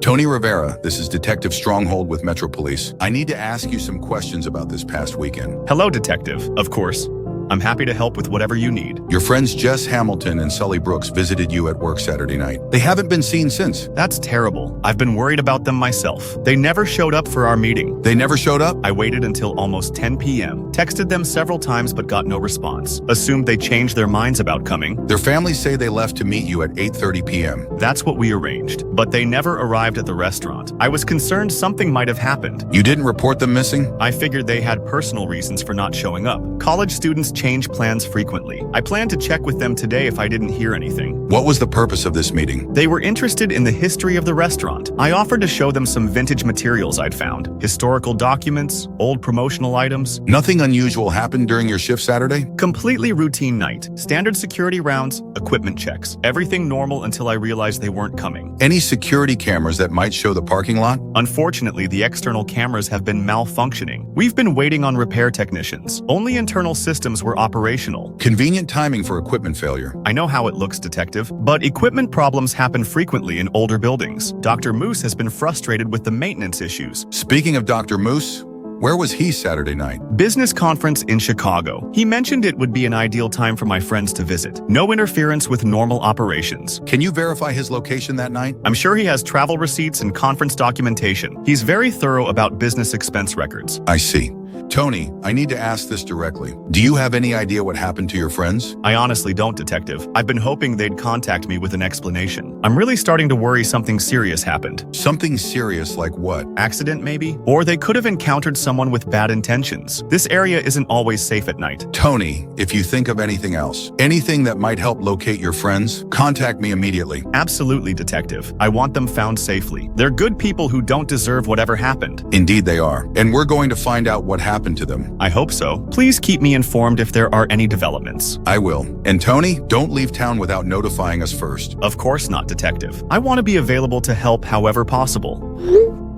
Tony Rivera, this is Detective Stronghold with Metro Police. I need to ask you some questions about this past weekend. Hello, Detective. Of course. I'm happy to help with whatever you need. Your friends Jess Hamilton and Sully Brooks visited you at work Saturday night. They haven't been seen since. That's terrible. I've been worried about them myself. They never showed up for our meeting. They never showed up? I waited until almost 10 p.m. Texted them several times but got no response. Assumed they changed their minds about coming. Their families say they left to meet you at 8:30 p.m. That's what we arranged. But they never arrived at the restaurant. I was concerned something might have happened. You didn't report them missing? I figured they had personal reasons for not showing up. College students change plans frequently. I plan to check with them today if I didn't hear anything. What was the purpose of this meeting? They were interested in the history of the restaurant. I offered to show them some vintage materials I'd found. Historical documents, old promotional items. Nothing unusual happened during your shift Saturday? Completely routine night. Standard security rounds, equipment checks. Everything normal until I realized they weren't coming. Any security cameras that might show the parking lot? Unfortunately, the external cameras have been malfunctioning. We've been waiting on repair technicians. Only internal systems were operational. Convenient timing for equipment failure. I know how it looks, Detective, but equipment problems happen frequently in older buildings. Dr. Moose has been frustrated with the maintenance issues. Speaking of Dr. Moose, where was he Saturday night? Business conference in Chicago. He mentioned it would be an ideal time for my friends to visit. No interference with normal operations. Can you verify his location that night? I'm sure he has travel receipts and conference documentation. He's very thorough about business expense records. I see. Tony, I need to ask this directly. Do you have any idea what happened to your friends? I honestly don't, Detective. I've been hoping they'd contact me with an explanation. I'm really starting to worry something serious happened. Something serious like what? Accident, maybe? Or they could have encountered someone with bad intentions. This area isn't always safe at night. Tony, if you think of anything else, anything that might help locate your friends, contact me immediately. Absolutely, Detective. I want them found safely. They're good people who don't deserve whatever happened. Indeed they are. And we're going to find out what happened to them. I hope so. Please keep me informed if there are any developments. I will. And Tony, don't leave town without notifying us first. Of course not, Detective. I want to be available to help however possible.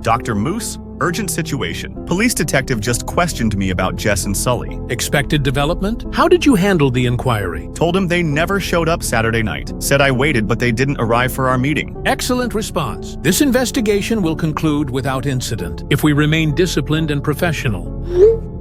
Dr. Moose, urgent situation. Police detective just questioned me about Jess and Sully. Expected development? How did you handle the inquiry? Told him they never showed up Saturday night. Said I waited, but they didn't arrive for our meeting. Excellent response. This investigation will conclude without incident if we remain disciplined and professional.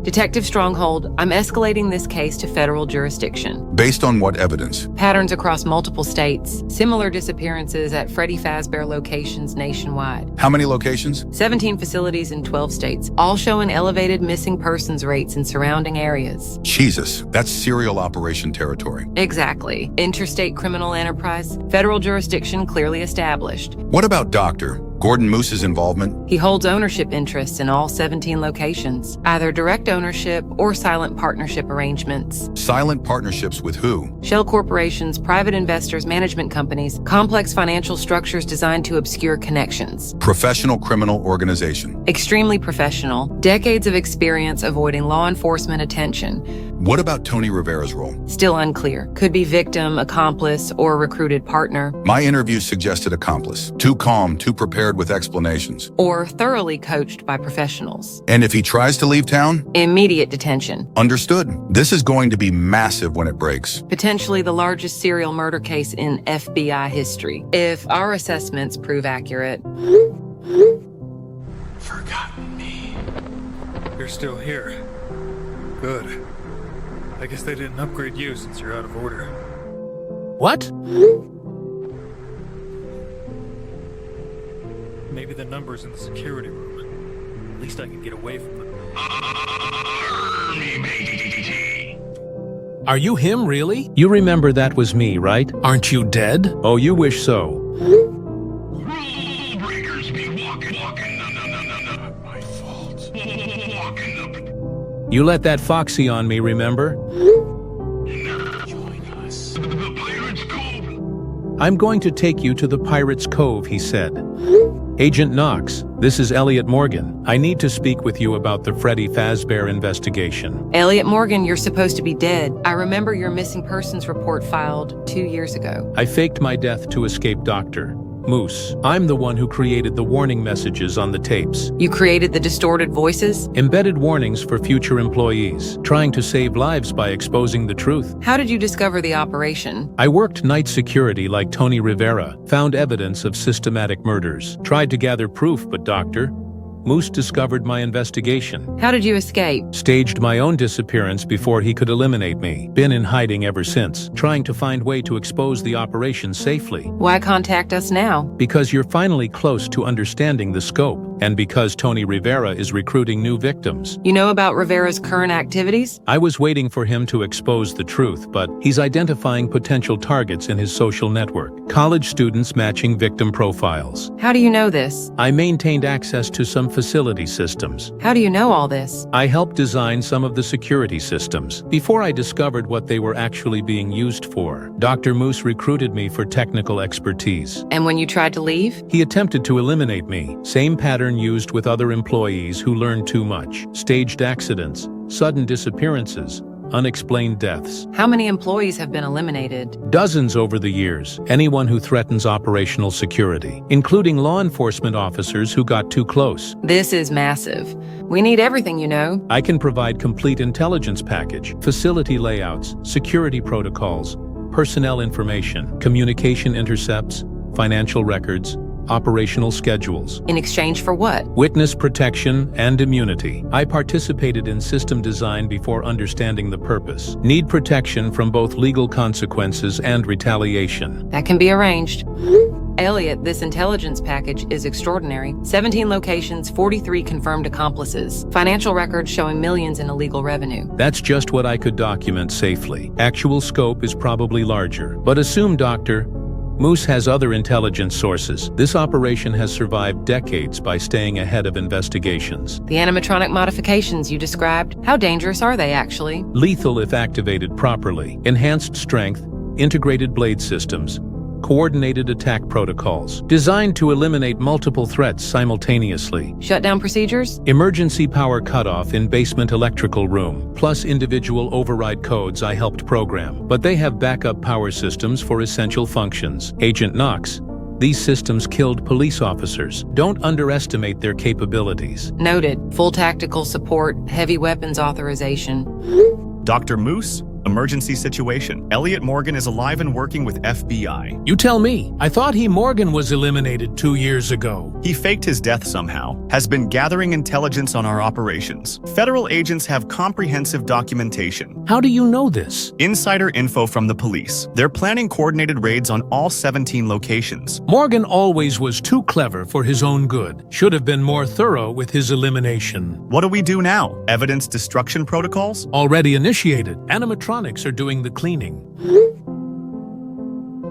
Detective Stronghold, I'm escalating this case to federal jurisdiction. Based on what evidence? Patterns across multiple states, similar disappearances at Freddy Fazbear locations nationwide. How many locations? 17 facilities in 12 states, all showing elevated missing persons rates in surrounding areas. Jesus, that's serial operation territory. Exactly. Interstate criminal enterprise, federal jurisdiction clearly established. What about Dr. Gordon Moose's involvement? He holds ownership interests in all 17 locations, either direct ownership or silent partnership arrangements. Silent partnerships with who? Shell corporations, private investors, management companies, complex financial structures designed to obscure connections. Professional criminal organization. Extremely professional, decades of experience avoiding law enforcement attention. What about Tony Rivera's role? Still unclear. Could be victim, accomplice, or recruited partner. My interview suggested accomplice. Too calm, too prepared with explanations. Or thoroughly coached by professionals. And if he tries to leave town? Immediate detention. Understood. This is going to be massive when it breaks. Potentially the largest serial murder case in FBI history. If our assessments prove accurate. Forgotten me. You're still here. Good. I guess they didn't upgrade you since you're out of order. What? Maybe the number's in the security room. At least I can get away from them. Are you him, really? You remember that was me, right? Aren't you dead? Oh, you wish so. Rule breakers be walking. No. My fault. Walking up. You let that foxy on me, remember? Join us. The Pirate's Cove. I'm going to take you to the Pirate's Cove, he said. Agent Knox, this is Elliot Morgan. I need to speak with you about the Freddy Fazbear investigation. Elliot Morgan, you're supposed to be dead. I remember your missing persons report filed 2 years ago. I faked my death to escape Dr. Moose. I'm the one who created the warning messages on the tapes. You created the distorted voices? Embedded warnings for future employees, trying to save lives by exposing the truth. How did you discover the operation? I worked night security like Tony Rivera, found evidence of systematic murders, tried to gather proof, but Dr. Moose discovered my investigation. How did you escape? Staged my own disappearance before he could eliminate me. Been in hiding ever since, trying to find way to expose the operation safely. Why contact us now? Because you're finally close to understanding the scope, and because Tony Rivera is recruiting new victims. You know about Rivera's current activities? I was waiting for him to expose the truth, but he's identifying potential targets in his social network. College students matching victim profiles. How do you know this? I maintained access to some facility systems. How do you know all this? I helped design some of the security systems before I discovered what they were actually being used for. Dr. Moose recruited me for technical expertise. And when you tried to leave? He attempted to eliminate me. Same pattern used with other employees who learned too much. Staged accidents, sudden disappearances, unexplained deaths. How many employees have been eliminated? Dozens over the years. Anyone who threatens operational security, including law enforcement officers who got too close. This is massive. We need everything, you know. I can provide complete intelligence package, facility layouts, security protocols, personnel information, communication intercepts, financial records, operational schedules. In exchange for what? Witness protection and immunity. I participated in system design before understanding the purpose. Need protection from both legal consequences and retaliation. That can be arranged. Elliot, this intelligence package is extraordinary. 17 locations, 43 confirmed accomplices. Financial records showing millions in illegal revenue. That's just what I could document safely. Actual scope is probably larger. But assume, Dr. Moose has other intelligence sources. This operation has survived decades by staying ahead of investigations. The animatronic modifications you described, how dangerous are they actually? Lethal if activated properly. Enhanced strength, integrated blade systems, coordinated attack protocols, designed to eliminate multiple threats simultaneously. Shutdown procedures? Emergency power cutoff in basement electrical room, plus individual override codes I helped program. But they have backup power systems for essential functions. Agent Knox, these systems killed police officers. Don't underestimate their capabilities. Noted. Full tactical support, heavy weapons authorization. Dr. Moose? Emergency situation. Elliot Morgan is alive and working with FBI. You tell me. I thought Morgan was eliminated 2 years ago. He faked his death somehow. Has been gathering intelligence on our operations. Federal agents have comprehensive documentation. How do you know this? Insider info from the police. They're planning coordinated raids on all 17 locations. Morgan always was too clever for his own good. Should have been more thorough with his elimination. What do we do now? Evidence destruction protocols? Already initiated. Animatronics are doing the cleaning.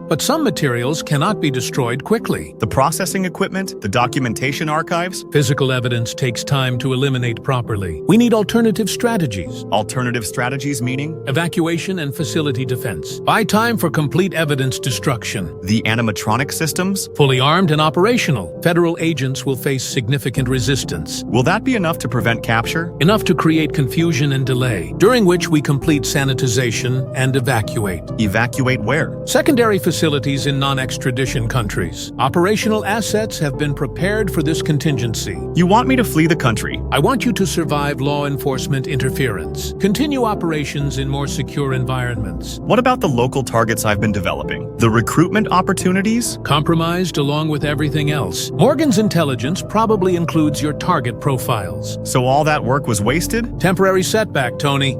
But some materials cannot be destroyed quickly. The processing equipment, the documentation archives. Physical evidence takes time to eliminate properly. We need alternative strategies. Alternative strategies meaning? Evacuation and facility defense. Buy time for complete evidence destruction. The animatronic systems? Fully armed and operational. Federal agents will face significant resistance. Will that be enough to prevent capture? Enough to create confusion and delay, during which we complete sanitization and evacuate. Evacuate where? Secondary facilities in non-extradition countries. Operational assets have been prepared for this contingency. You want me to flee the country? I want you to survive law enforcement interference. Continue operations in more secure environments. What about the local targets I've been developing? The recruitment opportunities? Compromised along with everything else. Morgan's intelligence probably includes your target profiles. So all that work was wasted? Temporary setback, Tony.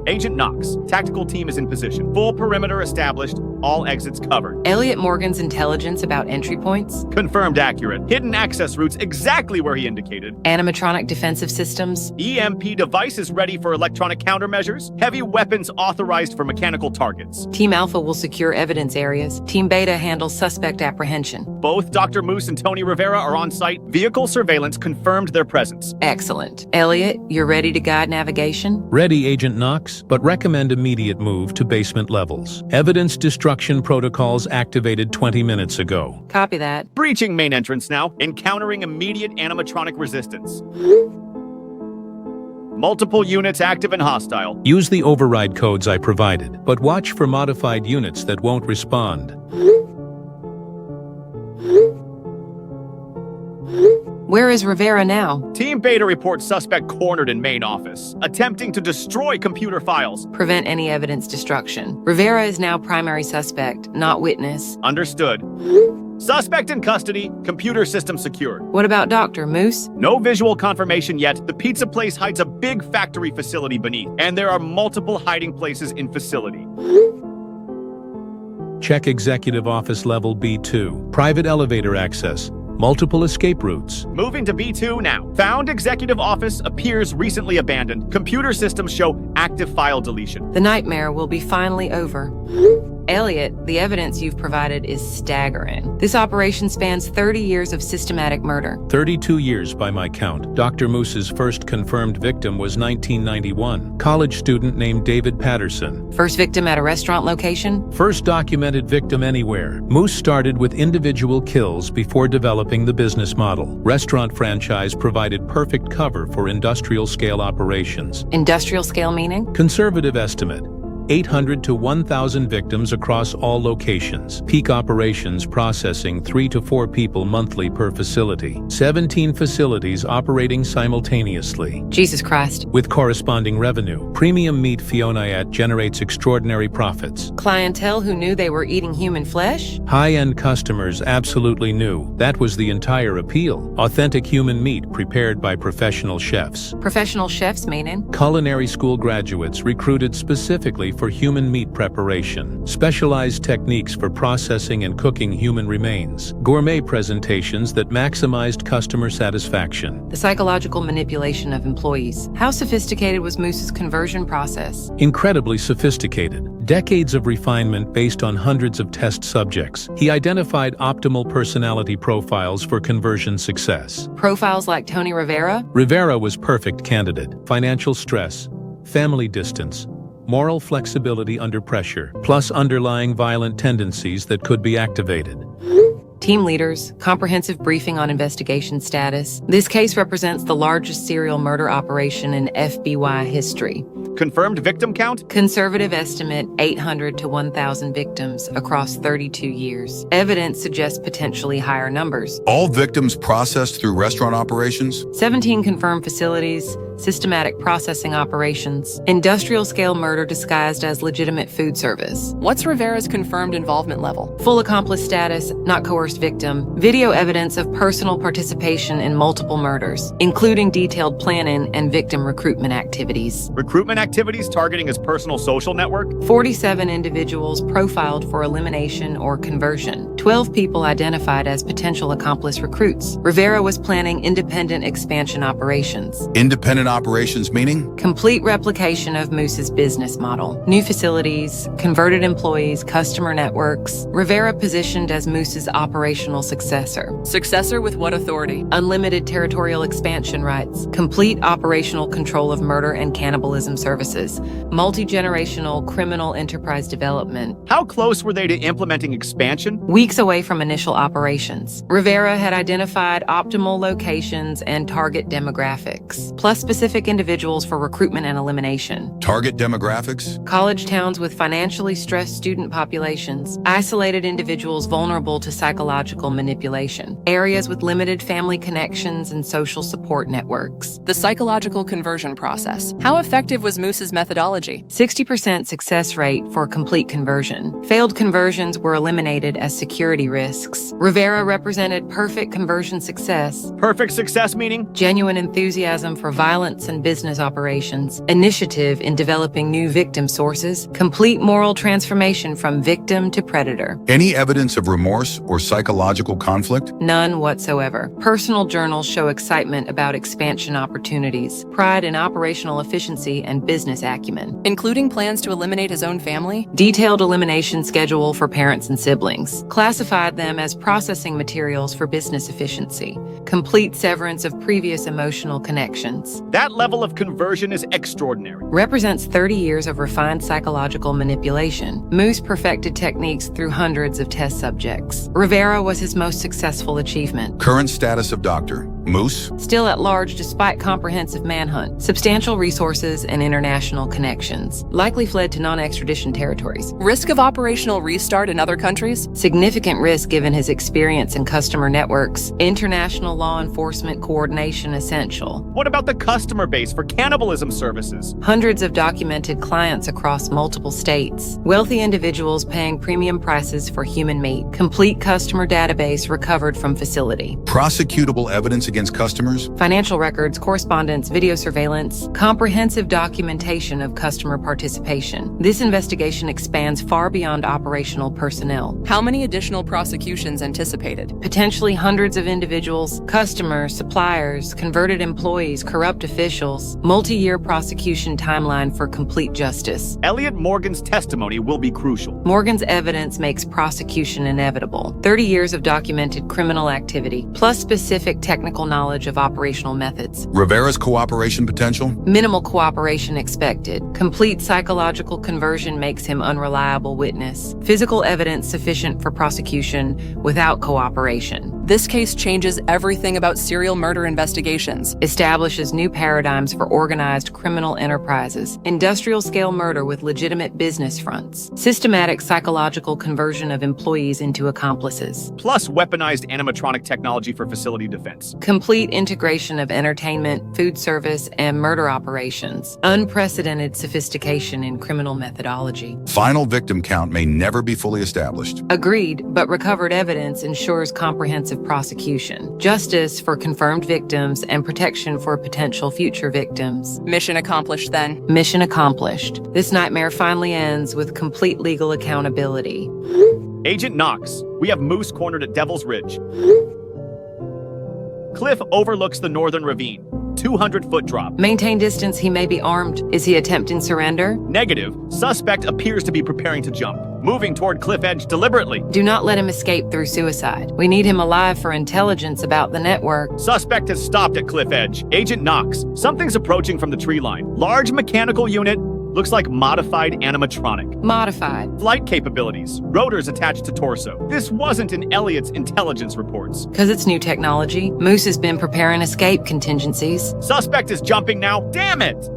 Agent Knox, tactical team is in position. Full perimeter established, all exits covered. Elliot Morgan's intelligence about entry points? Confirmed accurate. Hidden access routes exactly where he indicated. Animatronic defensive systems? EMP devices ready for electronic countermeasures. Heavy weapons authorized for mechanical targets. Team Alpha will secure evidence areas. Team Beta handles suspect apprehension. Both Dr. Moose and Tony Rivera are on site. Vehicle surveillance confirmed their presence. Excellent. Elliot, you're ready to guide navigation? Ready, Agent Knox, but recommend immediate move to basement levels. Evidence destruction protocols activated 20 minutes ago. Copy that. Breaching main entrance now. Encountering immediate animatronic resistance. Multiple units active and hostile. Use the override codes I provided, but watch for modified units that won't respond. Where is Rivera now? Team Beta reports suspect cornered in main office, attempting to destroy computer files. Prevent any evidence destruction. Rivera is now primary suspect, not witness. Understood. Suspect in custody, computer system secured. What about Dr. Moose? No visual confirmation yet. The pizza place hides a big factory facility beneath, and there are multiple hiding places in facility. Check executive office level B2. Private elevator access. Multiple escape routes. Moving to B2 now. Found executive office appears recently abandoned. Computer systems show active file deletion. The nightmare will be finally over. Elliot, the evidence you've provided is staggering. This operation spans 30 years of systematic murder. 32 years by my count. Dr. Moose's first confirmed victim was 1991. College student named David Patterson. First victim at a restaurant location? First documented victim anywhere. Moose started with individual kills before developing the business model. Restaurant franchise provided perfect cover for industrial scale operations. Industrial scale meaning? Conservative estimate. 800 to 1,000 victims across all locations. Peak operations processing 3 to 4 people monthly per facility. 17 facilities operating simultaneously. Jesus Christ. With corresponding revenue. Premium meat Fiona generates extraordinary profits. Clientele who knew they were eating human flesh? High-end customers absolutely knew. That was the entire appeal. Authentic human meat prepared by professional chefs. Professional chefs meaning? Culinary school graduates recruited specifically for human meat preparation, specialized techniques for processing and cooking human remains, gourmet presentations that maximized customer satisfaction. The psychological manipulation of employees. How sophisticated was Moose's conversion process? Incredibly sophisticated. Decades of refinement based on hundreds of test subjects. He identified optimal personality profiles for conversion success. Profiles like Tony Rivera? Rivera was perfect candidate. Financial stress, family distance, moral flexibility under pressure, plus underlying violent tendencies that could be activated. Team leaders, comprehensive briefing on investigation status. This case represents the largest serial murder operation in FBI history. Confirmed victim count? Conservative estimate 800 to 1,000 victims across 32 years. Evidence suggests potentially higher numbers. All victims processed through restaurant operations? 17 confirmed facilities, systematic processing operations, industrial scale murder disguised as legitimate food service. What's Rivera's confirmed involvement level? Full accomplice status, not coerced victim. Video evidence of personal participation in multiple murders, including detailed planning and victim recruitment activities. Recruitment activities targeting his personal social network? 47 individuals profiled for elimination or conversion. 12 people identified as potential accomplice recruits. Rivera was planning independent expansion operations. Independent operations meaning? Complete replication of Moose's business model. New facilities, converted employees, customer networks. Rivera positioned as Moose's operational successor. Successor with what authority? Unlimited territorial expansion rights. Complete operational control of murder and cannibalism services. Multi-generational criminal enterprise development. How close were they to implementing expansion? Weeks away from initial operations. Rivera had identified optimal locations and target demographics, plus specific individuals for recruitment and elimination. Target demographics? College towns with financially stressed student populations, isolated individuals vulnerable to psychological manipulation, areas with limited family connections and social support networks. The psychological conversion process. How effective was Moose's methodology? 60% success rate for complete conversion. Failed conversions were eliminated as security risks. Rivera represented perfect conversion success. Perfect success meaning? Genuine enthusiasm for violence and business operations. Initiative in developing new victim sources. Complete moral transformation from victim to predator. Any evidence of remorse or psychological conflict? None whatsoever. Personal journals show excitement about expansion opportunities, pride in operational efficiency and business acumen. Including plans to eliminate his own family? Detailed elimination schedule for parents and siblings. Classified them as processing materials for business efficiency. Complete severance of previous emotional connections. That level of conversion is extraordinary. Represents 30 years of refined psychological manipulation. Moose perfected techniques through hundreds of test subjects. Rivera was his most successful achievement. Current status of Dr. Moose? Still at large despite comprehensive manhunt. Substantial resources and international connections. Likely fled to non-extradition territories. Risk of operational restart in other countries? Significant risk given his experience in customer networks. International law enforcement coordination essential. What about the customer base for cannibalism services? Hundreds of documented clients across multiple states. Wealthy individuals paying premium prices for human meat. Complete customer database recovered from facility. Prosecutable evidence against customers? Financial records, correspondence, video surveillance, comprehensive documentation of customer participation. This investigation expands far beyond operational personnel. How many additional prosecutions anticipated? Potentially hundreds of individuals, customers, suppliers, converted employees, corrupt officials. Multi-year prosecution timeline for complete justice. Elliot Morgan's testimony will be crucial. Morgan's evidence makes prosecution inevitable. 30 years of documented criminal activity, plus specific technical knowledge of operational methods. Rivera's cooperation potential? Minimal cooperation expected. Complete psychological conversion makes him unreliable witness. Physical evidence sufficient for prosecution without cooperation. This case changes everything about serial murder investigations. Establishes new paradigms for organized criminal enterprises. Industrial-scale murder with legitimate business fronts. Systematic psychological conversion of employees into accomplices. Plus weaponized animatronic technology for facility defense. Complete integration of entertainment, food service, and murder operations. Unprecedented sophistication in criminal methodology. Final victim count may never be fully established. Agreed, but recovered evidence ensures comprehensive prosecution. Justice for confirmed victims and protection for potential future victims. Mission accomplished then. Mission accomplished. This nightmare finally ends with complete legal accountability. Agent Knox, we have Moose cornered at Devil's Ridge. Cliff overlooks the northern ravine. 200-foot drop. Maintain distance, he may be armed. Is he attempting surrender? Negative. Suspect appears to be preparing to jump. Moving toward cliff edge deliberately. Do not let him escape through suicide. We need him alive for intelligence about the network. Suspect has stopped at cliff edge. Agent Knox, something's approaching from the tree line. Large mechanical unit. Looks like modified animatronic. Modified. Flight capabilities. Rotors attached to torso. This wasn't in Elliot's intelligence reports. Because it's new technology. Moose has been preparing escape contingencies. Suspect is jumping now. Damn it!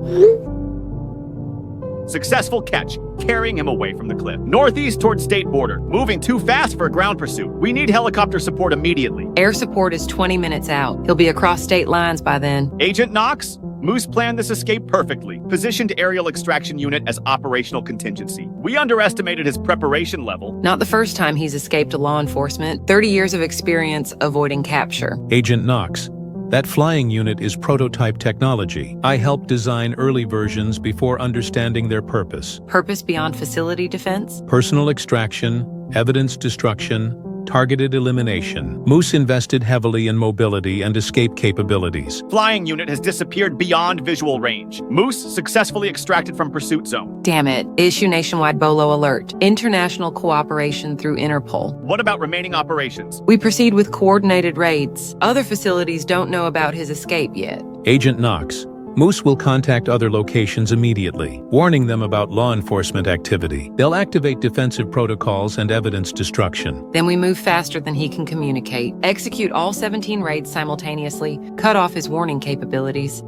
Successful catch, carrying him away from the cliff. Northeast toward state border. Moving too fast for a ground pursuit. We need helicopter support immediately. Air support is 20 minutes out. He'll be across state lines by then. Agent Knox? Moose planned this escape perfectly. Positioned aerial extraction unit as operational contingency. We underestimated his preparation level. Not the first time he's escaped law enforcement. 30 years of experience avoiding capture. Agent Knox, that flying unit is prototype technology. I helped design early versions before understanding their purpose. Purpose beyond facility defense? Personal extraction, evidence destruction, Targeted elimination. Moose invested heavily in mobility and escape capabilities. Flying unit has disappeared beyond visual range. Moose successfully extracted from pursuit zone. Damn it. Issue nationwide BOLO alert. International cooperation through Interpol. What about remaining operations? We proceed with coordinated raids. Other facilities don't know about his escape yet. Agent Knox. Moose will contact other locations immediately, warning them about law enforcement activity. They'll activate defensive protocols and evidence destruction. Then we move faster than he can communicate. Execute all 17 raids simultaneously. Cut off his warning capabilities.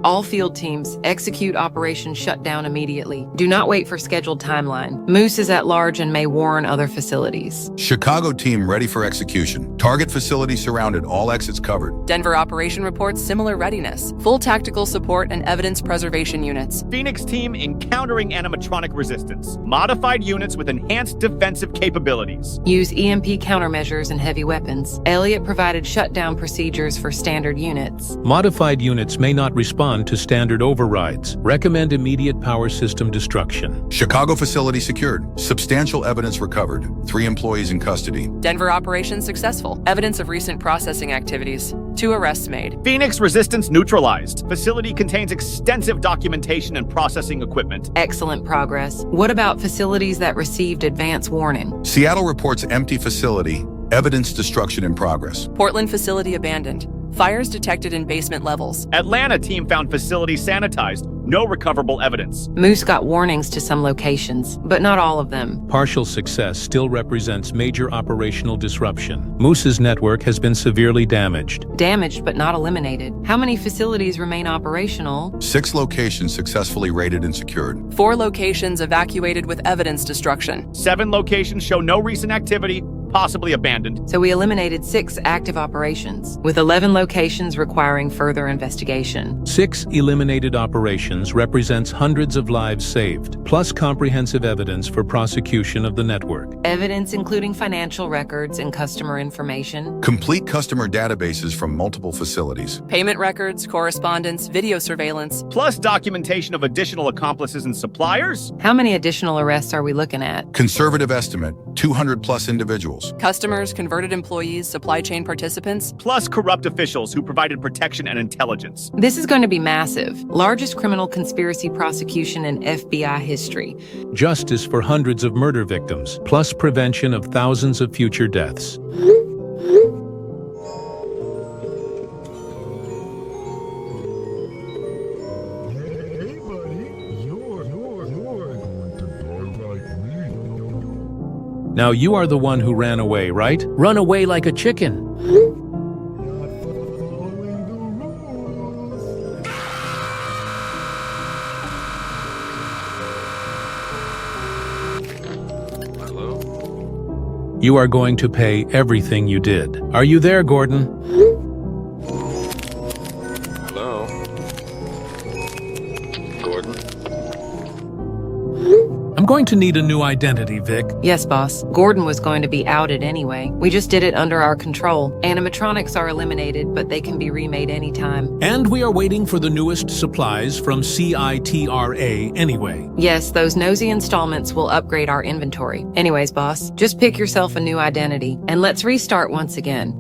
All field teams, execute Operation Shutdown immediately. Do not wait for scheduled timeline. Moose is at large and may warn other facilities. Chicago team ready for execution. Target facility surrounded, all exits covered. Denver operation reports similar readiness. Full tactical support and evidence preservation units. Phoenix team encountering animatronic resistance. Modified units with enhanced defensive capabilities. Use EMP countermeasures and heavy weapons. Elliot provided shutdown procedures for standard units. Modified units may not respond to standard overrides. Recommend immediate power system destruction. Chicago facility secured. Substantial evidence recovered. 3 employees in custody. Denver operation successful. Evidence of recent processing activities. 2 arrests made. Phoenix resistance neutralized. Facility contains extensive documentation and processing equipment. Excellent progress. What about facilities that received advance warning? Seattle reports empty facility. Evidence destruction in progress. Portland facility abandoned. Fires detected in basement levels. Atlanta team found facility sanitized. No recoverable evidence. Moose got warnings to some locations, but not all of them. Partial success still represents major operational disruption. Moose's network has been severely damaged. Damaged but not eliminated. How many facilities remain operational? 6 locations successfully raided and secured. 4 locations evacuated with evidence destruction. 7 locations show no recent activity, possibly abandoned. So we eliminated 6 active operations, with 11 locations requiring further investigation. 6 eliminated operations represents hundreds of lives saved, plus comprehensive evidence for prosecution of the network. Evidence including financial records and customer information. Complete customer databases from multiple facilities. Payment records, correspondence, video surveillance. Plus documentation of additional accomplices and suppliers. How many additional arrests are we looking at? Conservative estimate, 200 plus individuals. Customers, converted employees, supply chain participants. Plus corrupt officials who provided protection and intelligence. This is going to be massive. Largest criminal conspiracy prosecution in FBI history. Justice for hundreds of murder victims, plus prevention of thousands of future deaths. Hey, buddy, you're going to die like me. Now you are the one who ran away, right? Run away like a chicken. You are going to pay everything you did. Are you there, Gordon? Hello? Gordon? I'm going to need a new identity, Vic. Yes, boss. Gordon was going to be outed anyway. We just did it under our control. Animatronics are eliminated, but they can be remade anytime. And we are waiting for the newest supplies from CITRA anyway. Yes, those nosy installments will upgrade our inventory. Anyways, boss, just pick yourself a new identity, and let's restart once again.